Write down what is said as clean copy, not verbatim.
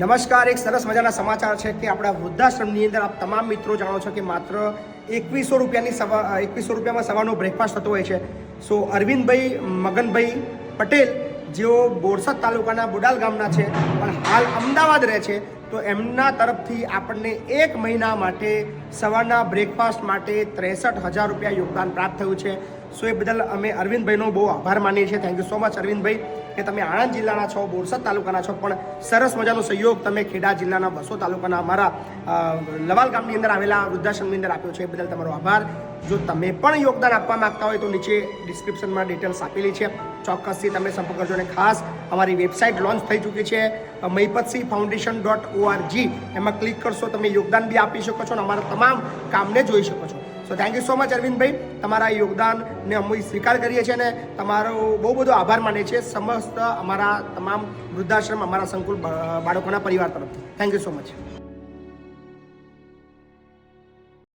નમસ્કાર, એક સરસ મજાના સમાચાર છે કે આપણા વૃદ્ધાશ્રમની અંદર આપ તમામ મિત્રો જાણો છો કે માત્ર 2100 રૂપિયામાં સવારનો બ્રેકફાસ્ટ થતો હોય છે. સો અરવિંદભાઈ મગનભાઈ પટેલ જેઓ બોરસદ તાલુકાના બોડાલ ગામના છે પણ હાલ અમદાવાદ રહે છે, તો એમના તરફથી આપણને 1 મહિના માટે સવારના બ્રેકફાસ્ટ માટે 63,000 રૂપિયા યોગદાન પ્રાપ્ત થયું છે. સો એ બદલ અમે અરવિંદભાઈનો બહુ આભાર માનીએ છીએ. Thank you so much Arvindbhai કે તમે આણંદ જિલ્લાના છો, બોરસદ તાલુકાના છો, પણ સરસ મજાનો સહયોગ તમે ખેડા જિલ્લાના બસો તાલુકાના અમારા લવાલ ગામની અંદર આવેલા વૃદ્ધાશ્રમની અંદર આપ્યો છે. એ બદલ તમારો આભાર. જો તમે પણ યોગદાન આપવા માંગતા હોય તો નીચે ડિસ્ક્રિપ્શનમાં ડિટેલ્સ આપેલી છે, ચોક્કસથી તમે સંપર્ક કરજો. અને ખાસ અમારી વેબસાઇટ લોન્ચ થઈ ચૂકી છે mahipatsinfoundation.org. એમાં ક્લિક કરશો તમે યોગદાન બી આપી શકો છો અને અમારા તમામ કામને જોઈ શકો છો. So thank you so much Arvindbhai, તમારા યોગદાનને અમે સ્વીકાર કરીએ છીએ અને તમારો બહુ બધો આભાર માનીએ છીએ સમસ્ત અમારા તમામ વૃદ્ધાશ્રમ, અમારા સંકુલ બાળકોના પરિવાર તરફથી. Thank you so much.